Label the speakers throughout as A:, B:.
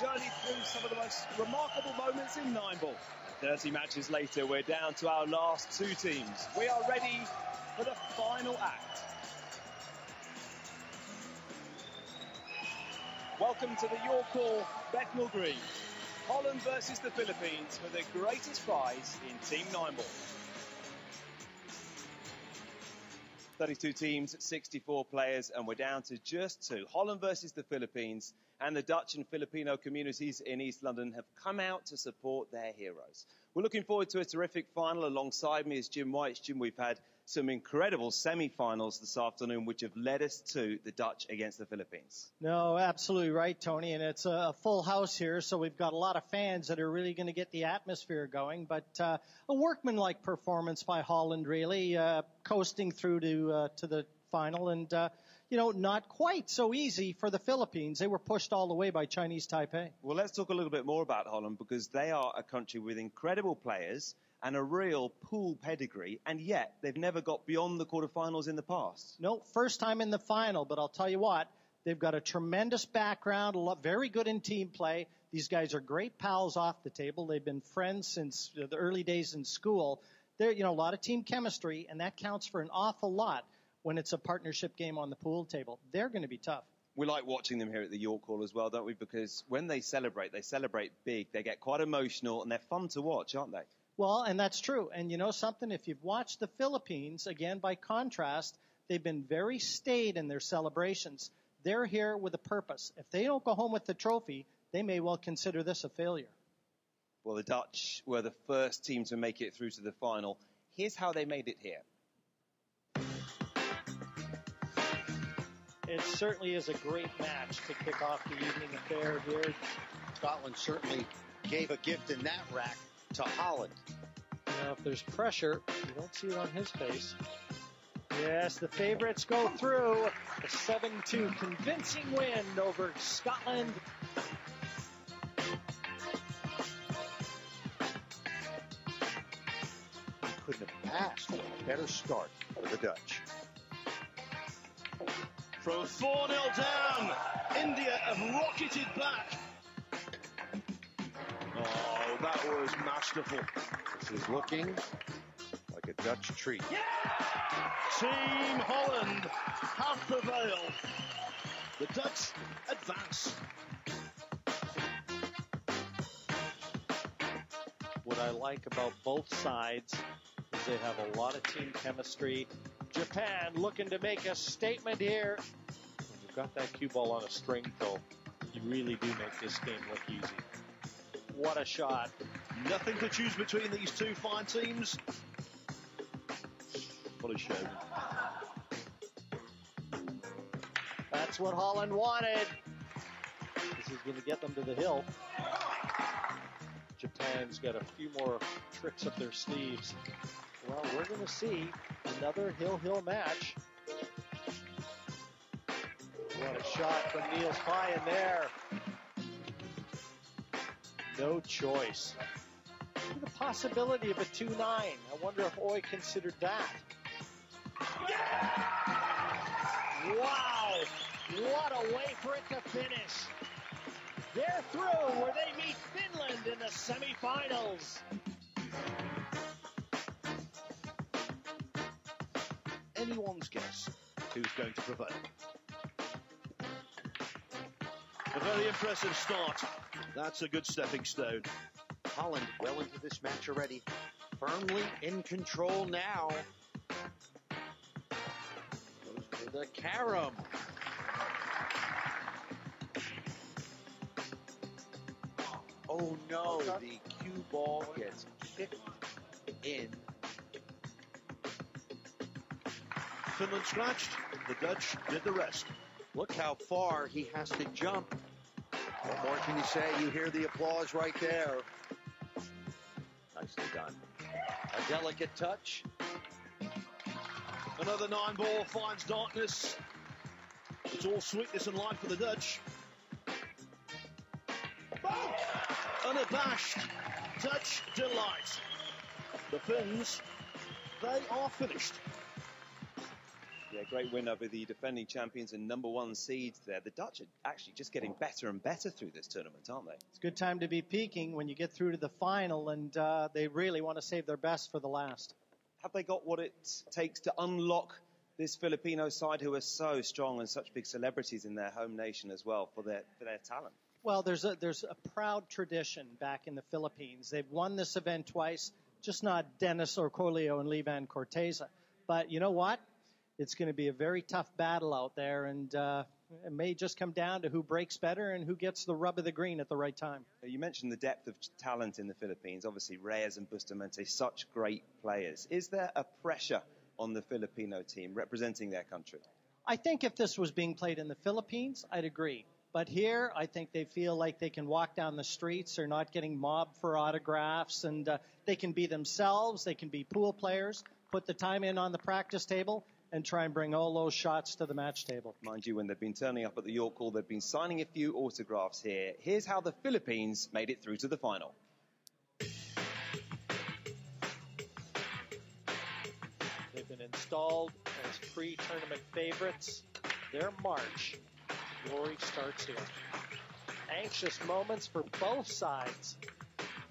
A: journeyed through some of the most remarkable moments in 9-ball. 30 matches later, we're down to our last two teams. We are ready for the final act. Welcome to the York Hall Bethnal Green. Holland versus the Philippines for the greatest prize in Team 9-ball. 32 teams, 64 players, and we're down to just two. Holland versus the Philippines, and the Dutch and Filipino communities in East London have come out to support their heroes. We're looking forward to a terrific final. Alongside me is Jim White. Jim, we've had some incredible semi-finals this afternoon, which have led us to the Dutch against the Philippines.
B: No, absolutely right, Tony, and it's a full house here, so we've got a lot of fans that are really going to get the atmosphere going, but a workmanlike performance by Holland, really, coasting through to the final, and not quite so easy for the Philippines. They were pushed all the way by Chinese Taipei.
A: Well, let's talk a little bit more about Holland, because they are a country with incredible players and a real pool pedigree, and yet they've never got beyond the quarterfinals in the past.
B: No, first time in the final, but I'll tell you what, they've got a tremendous background, very good in team play. These guys are great pals off the table. They've been friends since the early days in school. They're, a lot of team chemistry, and that counts for an awful lot when it's a partnership game on the pool table. They're going to be tough.
A: We like watching them here at the York Hall as well, don't we? Because when they celebrate big. They get quite emotional, and they're fun to watch, aren't they?
B: Well, and that's true. And you know something? If you've watched the Philippines, again, by contrast, they've been very staid in their celebrations. They're here with a purpose. If they don't go home with the trophy, they may well consider this a failure.
A: Well, the Dutch were the first team to make it through to the final. Here's how they made it here.
B: It certainly is a great match to kick off the evening affair here.
C: Scotland certainly gave a gift in that rack to Holland.
B: Now, if there's pressure, you don't see it on his face. Yes, the favorites go through. A 7-2 convincing win over Scotland.
C: Couldn't have asked for a better start for the Dutch.
D: From 4-0 down, India have rocketed back. Oh, that was masterful.
C: This is looking like a Dutch treat.
D: Team Holland have prevailed. The Dutch advance.
B: What I like about both sides is they have a lot of team chemistry. Japan looking to make a statement here. When you've got that cue ball on a string, though, you really do make this game look easy. What a shot.
D: Nothing to choose between these two fine teams. What a show.
B: That's what Holland wanted. This is going to get them to the hill. Japan's got a few more tricks up their sleeves. Well, we're going to see another hill match. What a shot from Niels Pye in there. No choice. The possibility of a 2-9. I wonder if Oy considered that. Wow! What a way for it to finish. They're through where they meet Finland in the semifinals.
D: Anyone's guess who's going to prevail. A very impressive start. That's a good stepping stone.
C: Holland well into this match already. Firmly in control now. Goes for the carom. Oh no, the cue ball gets kicked in.
D: Finland scratched. The Dutch did the rest.
C: Look how far he has to jump. What more can you say? You hear the applause right there. Nicely done. A delicate touch.
D: Another 9-ball finds darkness. It's all sweetness and light for the Dutch. Unabashed Dutch delight. The Finns, they are finished.
A: Yeah, great win over the defending champions and #1 seeds there. The Dutch are actually just getting better and better through this tournament, aren't they?
B: It's a good time to be peaking when you get through to the final, and they really want to save their best for the last.
A: Have they got what it takes to unlock this Filipino side, who are so strong and such big celebrities in their home nation as well, for their talent?
B: Well, there's a proud tradition back in the Philippines. They've won this event twice, just not Dennis Orcolio and Levan Corteza. But you know what? It's going to be a very tough battle out there, and it may just come down to who breaks better and who gets the rub of the green at the right time.
A: You mentioned the depth of talent in the Philippines. Obviously, Reyes and Bustamante, such great players. Is there a pressure on the Filipino team representing their country?
B: I think if this was being played in the Philippines, I'd agree. But here, I think they feel like they can walk down the streets. They're not getting mobbed for autographs, and they can be themselves. They can be pool players, put the time in on the practice table, and try and bring all those shots to the match table.
A: Mind you, when they've been turning up at the York Hall, they've been signing a few autographs here. Here's how the Philippines made it through to the final.
E: They've been installed as pre-tournament favorites. Their march glory starts here. Anxious moments for both sides.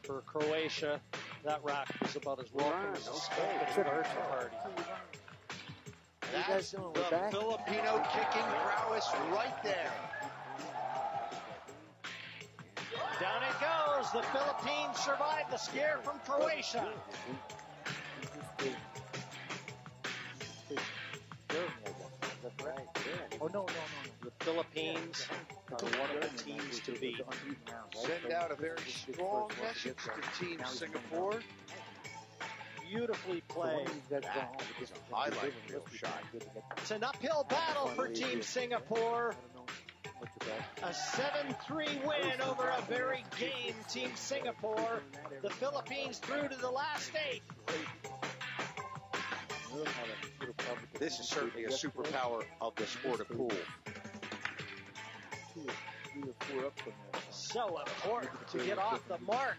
E: For Croatia, that rack was about as welcome as a smoke at a birthday party.
C: That's the Filipino kicking prowess right there.
B: Down it goes. The Philippines survived the scare from Croatia.
E: Oh, no. The Philippines are one of the teams to beat.
C: Send out a very strong message to Team Singapore.
E: Beautifully played.
C: That is a highlight reel shot.
B: It's an uphill battle for Team Singapore. A 7-3 win over a very game Team Singapore. The Philippines through to the last 8.
C: This is certainly a superpower of the sport of pool.
B: So important to get off the mark.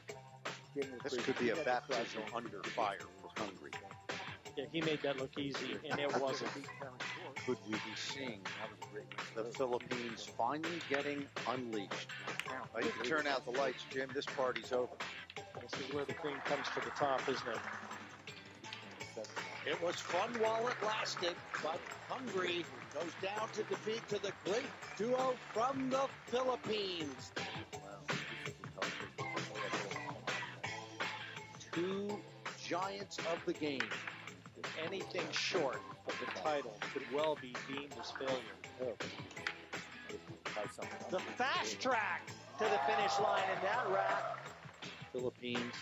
C: This could be a baptism under fire for Hungary.
E: Yeah, he made that look easy, and it wasn't.
C: Could we be seeing the Philippines finally getting unleashed? Well, you can turn out the lights, Jim. This party's over.
E: This is where the cream comes to the top, isn't it?
D: It was fun while it lasted, but Hungary goes down to defeat to the great duo from the Philippines.
C: Two giants of the game.
E: Anything short of the title could well be deemed as failure.
B: The fast track to the finish line in that rack.
C: Philippines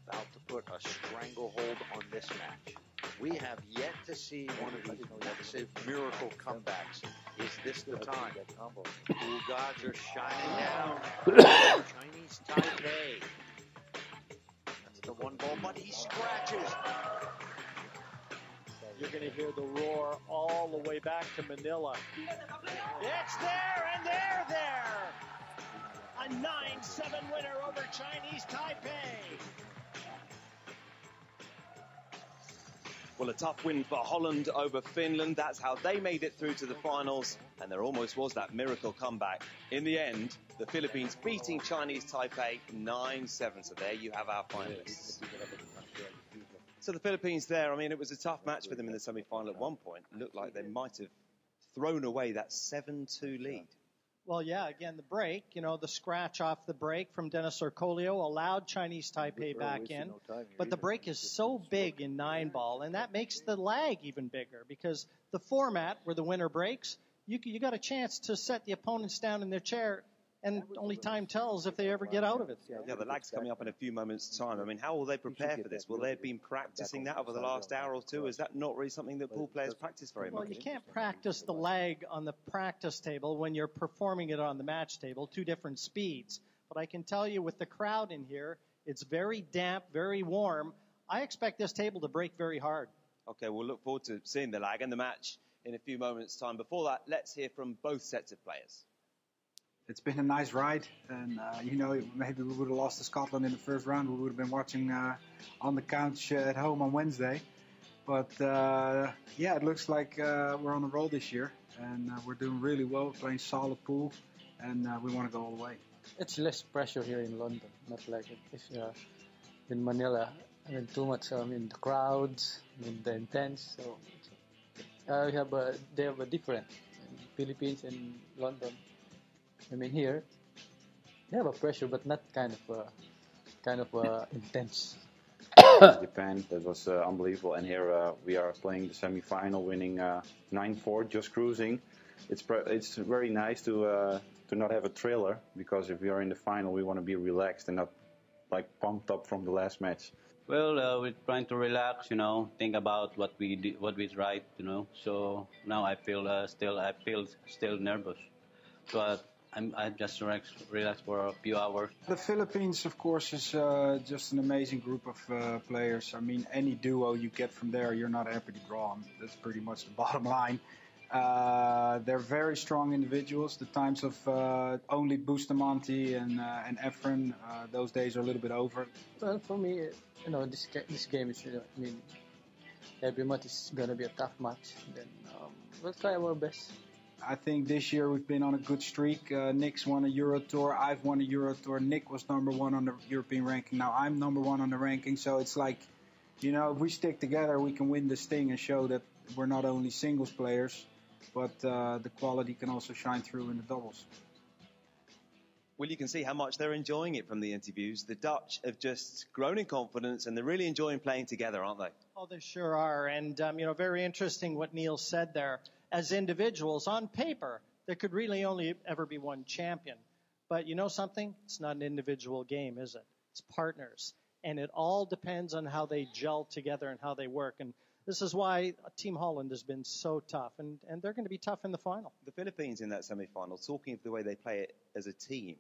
C: about to put a stranglehold on this match. We have yet to see one of these massive miracle comebacks. Is this the time? Pool gods are shining down. Chinese Taipei. That's the one ball, but he scratches.
E: You're going to hear the roar all the way back to Manila.
B: It's there, and they're there. A 9-7 winner over Chinese Taipei.
A: Well, a tough win for Holland over Finland. That's how they made it through to the finals. And there almost was that miracle comeback. In the end, the Philippines beating Chinese Taipei 9-7. So there you have our finalists. So the Philippines there, I mean, it was a tough match for them in the semi-final at one point. It looked like they might have thrown away that 7-2 lead.
B: Well, yeah, again, the break, the scratch off the break from Dennis Orcolio allowed Chinese Taipei back in. But the break is so big in 9-ball, and that makes the lag even bigger because the format where the winner breaks, you got a chance to set the opponents down in their chair, and only time tells if they ever get out of it.
A: Yeah, the lag's coming up in a few moments' time. I mean, how will they prepare for this? Will they have been practicing that over the last hour or two? Is that not really something that pool players practice very much?
B: Well, you can't practice the lag on the practice table when you're performing it on the match table, 2 different speeds. But I can tell you with the crowd in here, it's very damp, very warm. I expect this table to break very hard.
A: Okay, we'll look forward to seeing the lag and the match in a few moments' time. Before that, let's hear from both sets of players.
F: It's been a nice ride, and maybe we would have lost to Scotland in the first round. We would have been watching on the couch at home on Wednesday. But yeah, it looks like we're on a roll this year, and we're doing really well. We're playing solid pool, and we want to go all the way.
G: It's less pressure here in London, not like if in Manila. I mean, too much. I mean, the crowds, I mean, the intense. So they have a different. In Philippines and London. I mean, here they have a pressure, but not kind of intense.
H: Japan, that was unbelievable. And here we are playing the semi-final, winning 9-4, just cruising. It's very nice to not have a thriller, because if we are in the final, we want to be relaxed and not like pumped up from the last match.
I: Well, we're trying to relax, think about what we did, what we tried, So now I feel still nervous, but I just relax for a few hours.
F: The Philippines, of course, is just an amazing group of players. I mean, any duo you get from there, you're not happy to draw them. That's pretty much the bottom line. They're very strong individuals. The times of only Bustamante and Efren, those days are a little bit over.
G: Well, for me, this game is, every match is gonna be a tough match. Then we'll try our best.
F: I think this year we've been on a good streak. Nick's won a Euro Tour. I've won a Euro Tour. Nick was #1 on the European ranking. Now I'm #1 on the ranking. So it's like, if we stick together, we can win this thing and show that we're not only singles players, but the quality can also shine through in the doubles.
A: Well, you can see how much they're enjoying it from the interviews. The Dutch have just grown in confidence, and they're really enjoying playing together, aren't they?
B: Oh, they sure are. And, very interesting what Neil said there. As individuals, on paper, there could really only ever be one champion. But you know something? It's not an individual game, is it? It's partners. And it all depends on how they gel together and how they work. And this is why Team Holland has been so tough. And they're going to be tough in the final.
A: The Philippines in that semi-final, talking of the way they play it as a team,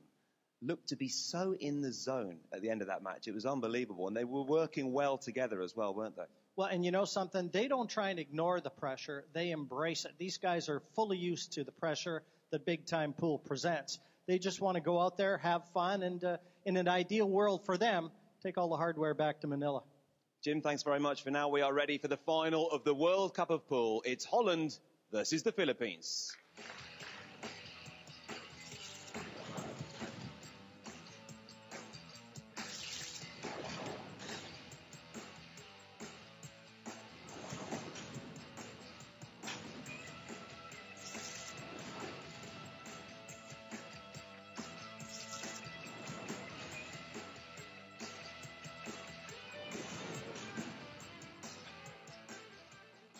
A: looked to be so in the zone at the end of that match. It was unbelievable. And they were working well together as well, weren't they?
B: Well, and you know something? They don't try and ignore the pressure. They embrace it. These guys are fully used to the pressure that big-time pool presents. They just want to go out there, have fun, and in an ideal world for them, take all the hardware back to Manila.
A: Jim, thanks very much for now. We are ready for the final of the World Cup of Pool. It's Holland versus the Philippines.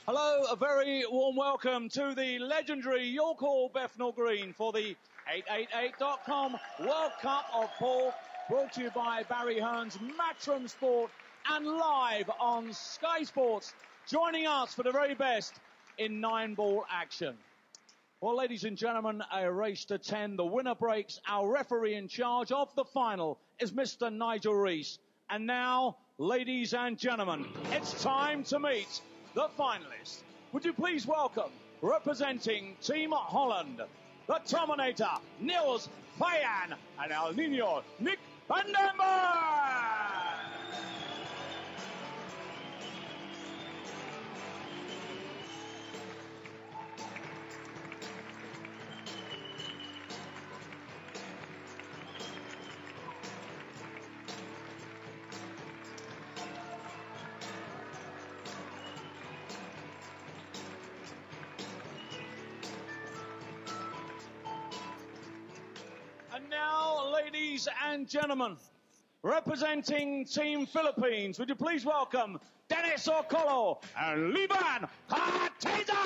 J: Hello, a very warm welcome to the legendary York Hall Bethnal Green for the 888.com World Cup of Pool, brought to you by Barry Hearn's Matchroom Sport and live on Sky Sports, joining us for the very best in 9-ball action. Well, ladies and gentlemen, a race to 10. The winner breaks. Our referee in charge of the final is Mr. Nigel Rees. And now, ladies and gentlemen, it's time to meet the finalists. Would you please welcome, representing Team Holland, the Terminator, Niels Fayan, and El Nino, Nick van den Berg! And now, ladies and gentlemen, representing Team Philippines, would you please welcome Dennis Orcolo and Liban Kateza!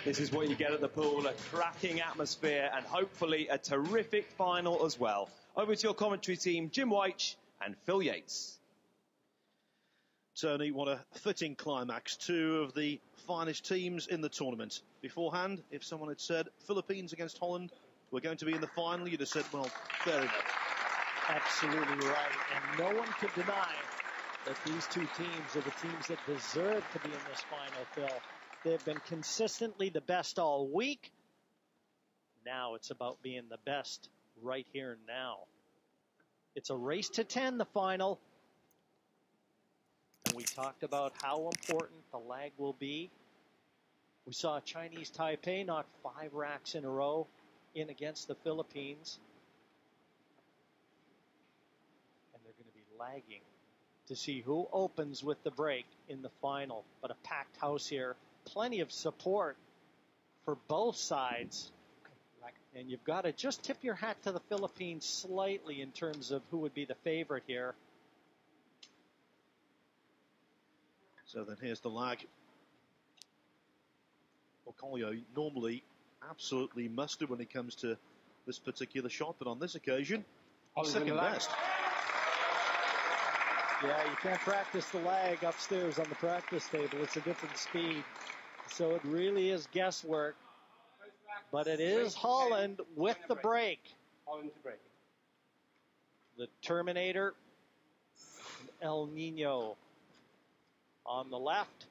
A: This is what you get at the pool, a cracking atmosphere and hopefully a terrific final as well. Over to your commentary team, Jim White and Phil Yates.
K: Tony, what a fitting climax. Two of the finest teams in the tournament. Beforehand, if someone had said Philippines against Holland, we're going to be in the final, you'd have said, well, fair enough.
E: Absolutely right. And no one could deny that these two teams are the teams that deserve to be in this final, Phil. They've been consistently the best all week. Now it's about being the best right here and now. It's a race to 10, the final. And we talked about how important the lag will be. We saw Chinese Taipei knock 5 racks in a row in against the Philippines. And they're going to be lagging to see who opens with the break in the final. But a packed house here. Plenty of support for both sides. And you've got to just tip your hat to the Philippines slightly in terms of who would be the favorite here.
K: So then here's the lag. Okolio normally absolutely mustard when it comes to this particular shot, but on this occasion, he's second best.
E: Yeah, you can't practice the lag upstairs on the practice table. It's a different speed. So it really is guesswork. But it is Holland with the break.
L: Holland to break.
E: The Terminator, El Nino on the left.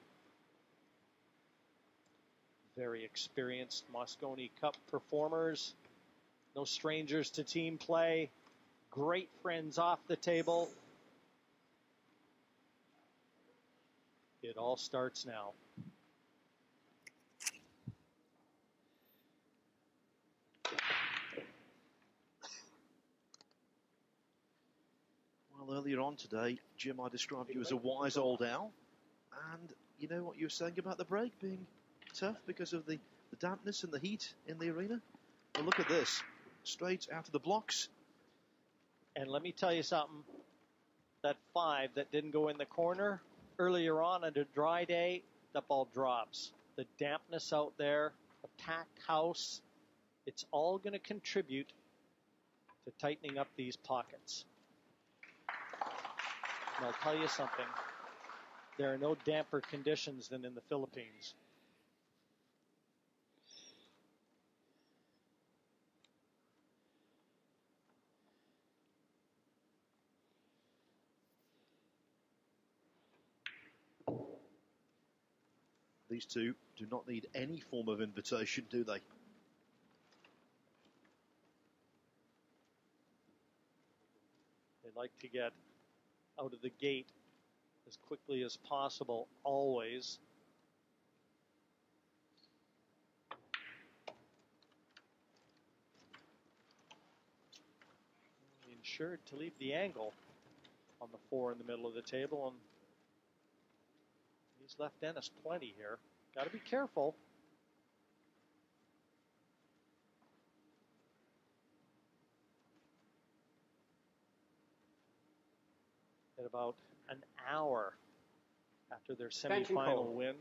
E: Very experienced Mosconi Cup performers. No strangers to team play. Great friends off the table. It all starts now.
K: Well, earlier on today, Jim, I described you as a wise old owl. And you know what you were saying about the break being tough because of the dampness and the heat in the arena? Well, look at this. Straight out of the blocks.
E: And let me tell you something. That 5 that didn't go in the corner, earlier on a dry day, that ball drops. The dampness out there, the packed house, it's all going to contribute to tightening up these pockets. And I'll tell you something. There are no damper conditions than in the Philippines.
K: These two do not need any form of invitation, do they?
E: They like to get out of the gate as quickly as possible, always. Ensured to leave the angle on the 4 in the middle of the table, and he's left Dennis plenty here. Got to be careful. At about an hour after their semifinal win,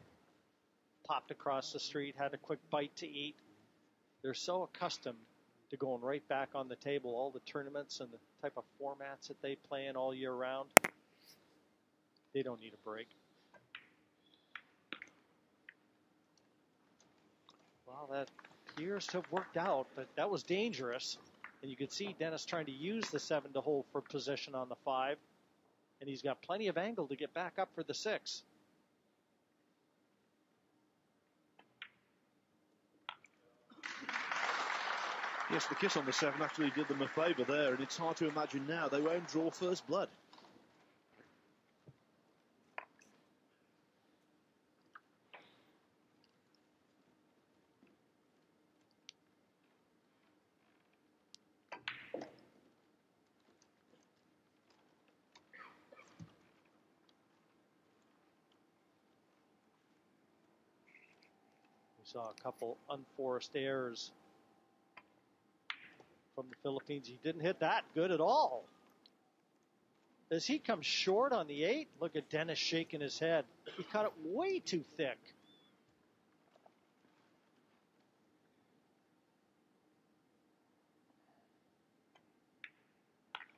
E: popped across the street, had a quick bite to eat. They're so accustomed to going right back on the table, all the tournaments and the type of formats that they play in all year round. They don't need a break. Well, that appears to have worked out, but that was dangerous. And you could see Dennis trying to use the 7 to hold for position on the 5. And he's got plenty of angle to get back up for the 6.
K: Yes, the kiss on the 7 actually did them a favour there, and it's hard to imagine now they won't draw first blood.
E: We saw a couple unforced errors from the Philippines. He didn't hit that good at all. Does he come short on the 8? Look at Dennis shaking his head. He caught it way too thick.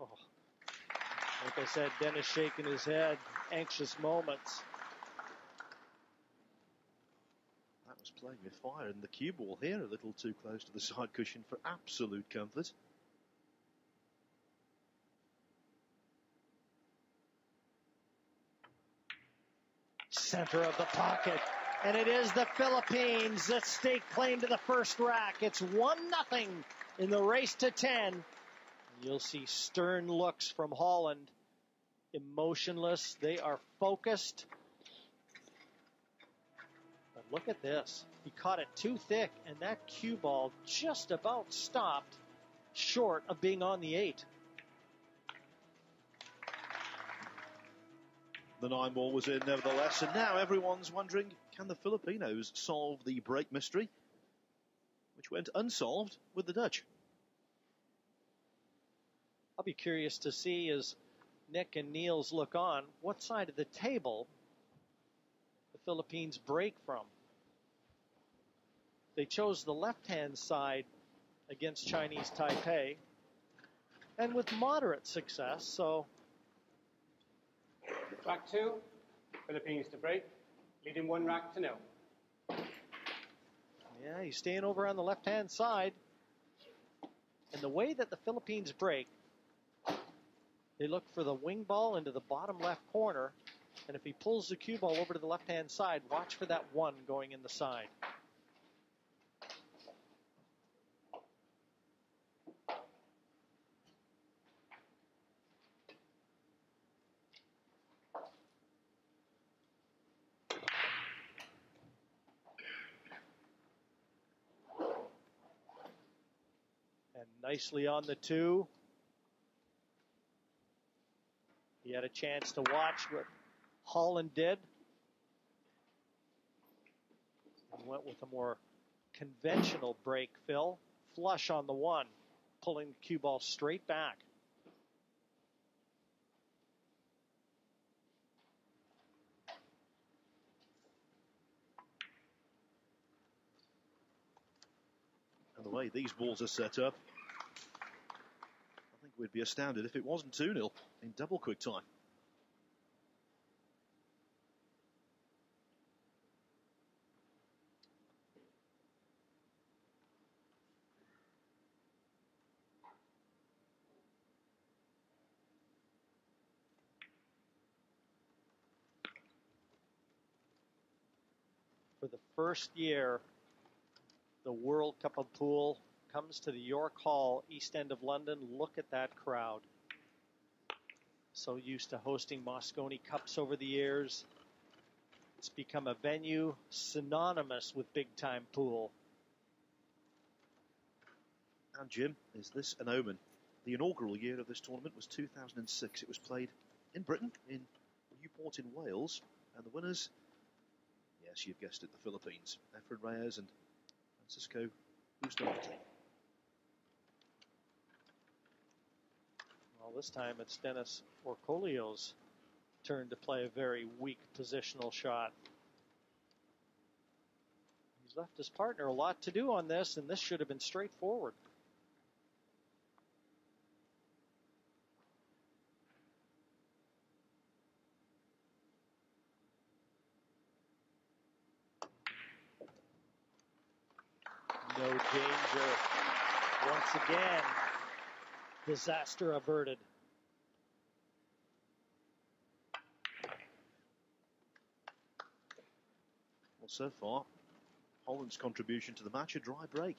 E: Oh, Like I said, Dennis shaking his head, anxious moments.
K: That was playing with fire, and the cue ball here a little too close to the side cushion for absolute comfort.
E: Center of the pocket. And it is the Philippines that stake claim to the first rack. It's 1-0 in the race to 10. You'll see stern looks from Holland. Emotionless. They are focused. But look at this. He caught it too thick, and that cue ball just about stopped short of being on the 8.
K: The 9 ball was in nevertheless, and now everyone's wondering, can the Filipinos solve the break mystery, which went unsolved with the Dutch?
E: I'll be curious to see, as Nick and Niels look on, what side of the table the Philippines break from. They chose the left-hand side against Chinese Taipei, and with moderate success, so...
L: Rack 2, Philippines to break, leading 1 rack to 0.
E: Yeah, he's staying over on the left-hand side. And the way that the Philippines break, they look for the wing ball into the bottom left corner. And if he pulls the cue ball over to the left-hand side, watch for that 1 going in the side. Nicely on the 2. He had a chance to watch what Holland did. He went with a more conventional break, Phil. Flush on the 1, pulling the cue ball straight back.
K: And the way these balls are set up, I think we'd be astounded if it wasn't 2-0 in double quick time.
E: For the first year, the World Cup of Pool comes to the York Hall, East End of London. Look at that crowd. So used to hosting Moscone Cups over the years. It's become a venue synonymous with big-time pool.
K: And Jim, is this an omen? The inaugural year of this tournament was 2006. It was played in Britain, in Newport in Wales. And the winners, yes, you've guessed it, the Philippines. Efren Reyes and Francisco Bustamante.
E: Well, this time it's Dennis Orcolio's turn to play a very weak positional shot. He's left his partner a lot to do on this, and this should have been straightforward. No danger. Once again, disaster averted.
K: Well, so far, Holland's contribution to the match, a dry break.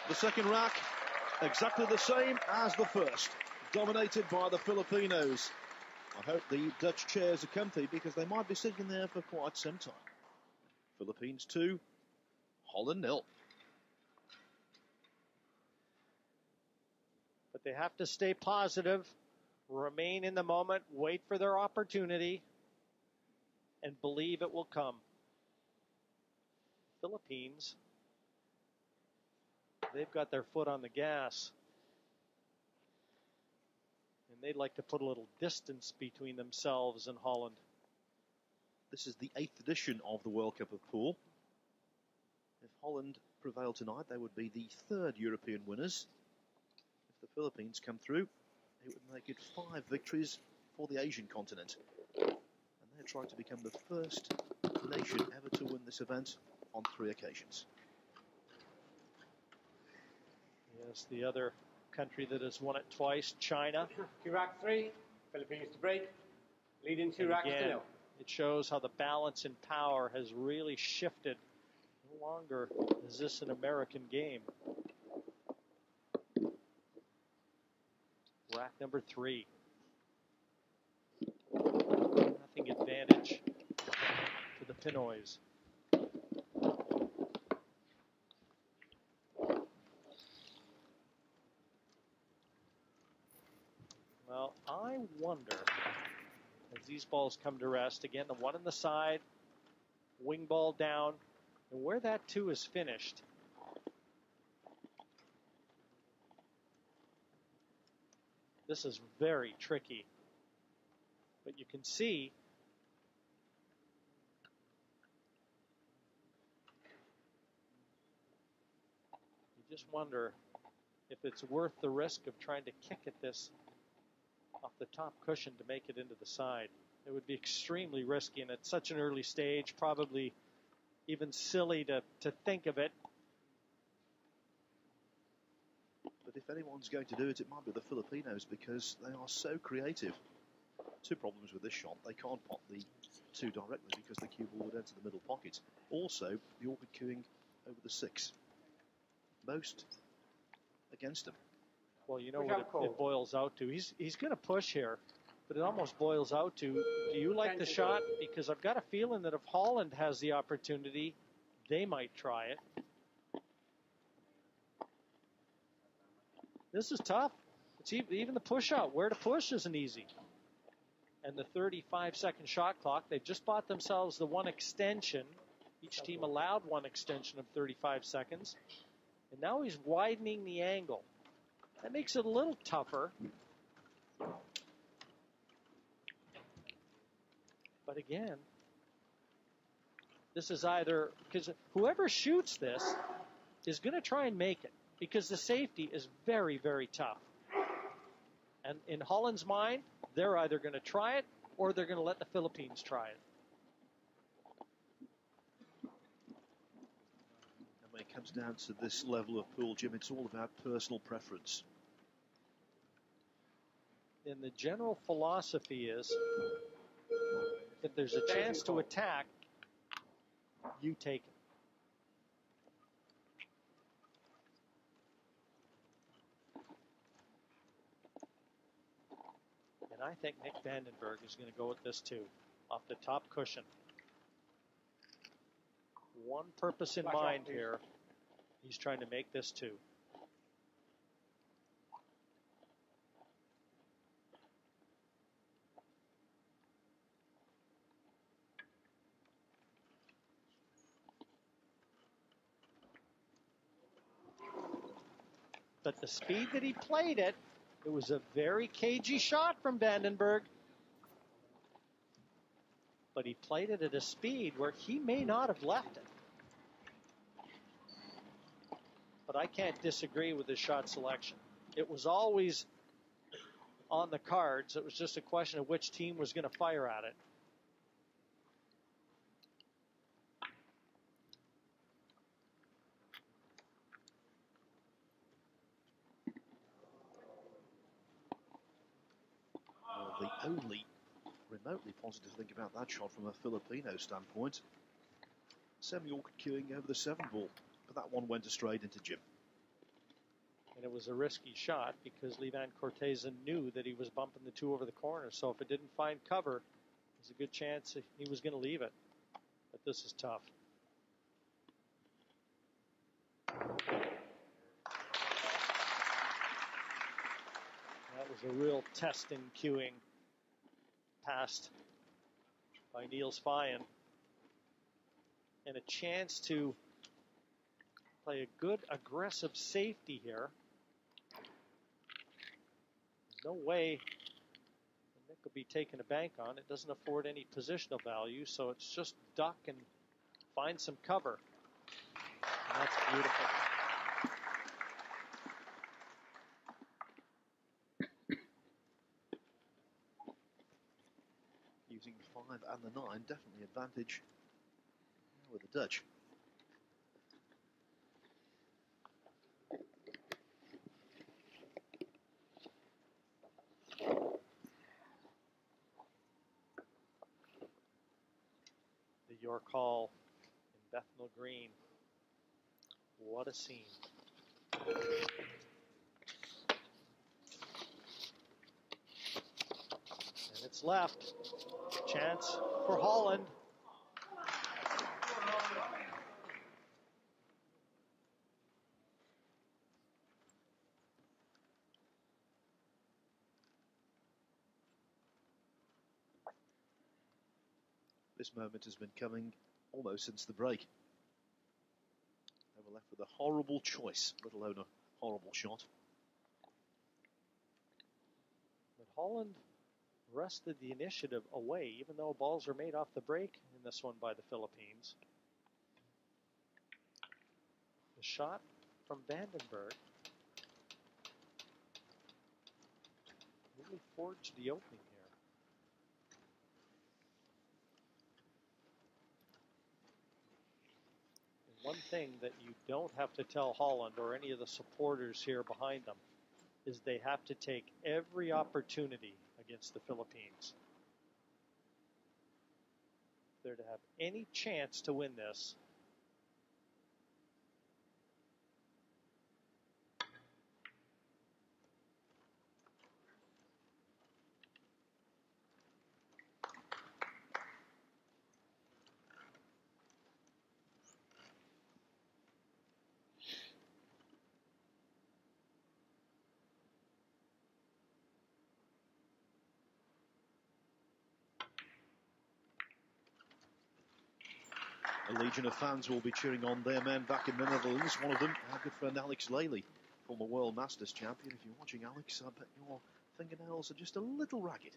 K: The second rack, exactly the same as the first, dominated by the Filipinos. I hope the Dutch chairs are comfy because they might be sitting there for quite some time. Philippines 2, Holland 0.
E: But they have to stay positive, remain in the moment, wait for their opportunity, and believe it will come. Philippines, they've got their foot on the gas. And they'd like to put a little distance between themselves and Holland.
K: This is the 8th edition of the World Cup of Pool. If Holland prevail tonight, they would be the 3rd European winners. If the Philippines come through, it would make it 5 victories for the Asian continent. And they're trying to become the first nation ever to win this event on 3 occasions.
E: Yes, the other country that has won it twice, China.
L: Iraq 3, Philippines to break, leading 2 racks to 0.
E: It shows how the balance in power has really shifted. No longer is this an American game. Rack number 3. Nothing advantage to the Pinoys. Well, I wonder, as these balls come to rest, again, the one on the side, wing ball down, and where that 2 is finished. This is very tricky. But you can see you just wonder if it's worth the risk of trying to kick at this off the top cushion to make it into the side. It would be extremely risky, and at such an early stage, probably even silly to think of it.
K: But if anyone's going to do it, it might be the Filipinos, because they are so creative. 2 problems with this shot. They can't pop the 2 directly because the cue ball would enter the middle pocket. Also, the awkward cueing over the 6. Most against him.
E: Well, you know what it boils out to. He's going to push here, but it almost boils out to, do you like the shot? Because I've got a feeling that if Holland has the opportunity, they might try it. This is tough. It's even the push out. Where to push isn't easy. And the 35-second shot clock, they've just bought themselves the 1 extension. Each team allowed 1 extension of 35 seconds. And now he's widening the angle. That makes it a little tougher. But again, this is either, because whoever shoots this is going to try and make it, because the safety is very, very tough. And in Holland's mind, they're either going to try it or they're going to let the Philippines try it.
K: And when it comes down to this level of pool, Jim, it's all about personal preference.
E: And the general philosophy is, if there's a chance to attack, you take it. And I think Nick Vandenberg is going to go with this too, off the top cushion. One purpose in mind here. He's trying to make this 2. But the speed that he played it was a very cagey shot from Vandenberg. But he played it at a speed where he may not have left it. But I can't disagree with his shot selection. It was always on the cards. It was just a question of which team was going to fire at it.
K: The only remotely positive thing about that shot from a Filipino standpoint, semi-awkward cueing over the 7 ball, but that one went straight into Jim.
E: And it was a risky shot because Levan Corteza knew that he was bumping the 2 over the corner. So if it didn't find cover, there's a good chance he was going to leave it. But this is tough. That was a real testing cueing passed by Niels Fyen. And a chance to play a good aggressive safety here. There's no way could be taken a bank on. It doesn't afford any positional value, so it's just duck and find some cover. And that's beautiful.
K: Using the 5 and the 9, definitely advantage with the Dutch.
E: The York Hall in Bethnal Green. What a scene. And it's left. Chance for Holland.
K: This moment has been coming almost since the break. They were left with a horrible choice, let alone a horrible shot.
E: But Holland wrested the initiative away, even though balls are made off the break in this one by the Philippines. The shot from Vandenberg really forged the opening here. And one thing that you don't have to tell Holland or any of the supporters here behind them is they have to take every opportunity against the Philippines. If they're to have any chance to win this,
K: A legion of fans will be cheering on their men back in the Netherlands. One of them, our good friend Alex Lely, former World Masters champion. If you're watching, Alex, I bet your fingernails are just a little ragged.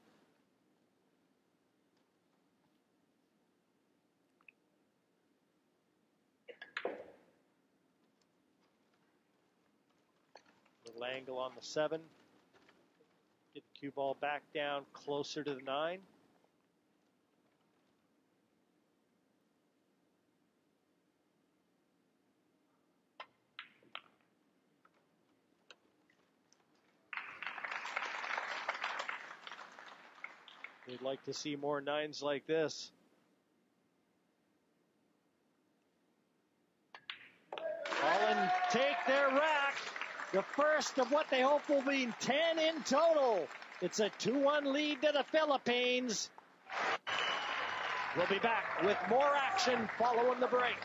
E: little angle on the 7. Get the cue ball back down closer to the 9. We'd like to see more 9s like this. Holland take their rack. The first of what they hope will be 10 in total. It's a 2-1 lead to the Philippines. We'll be back with more action following the break.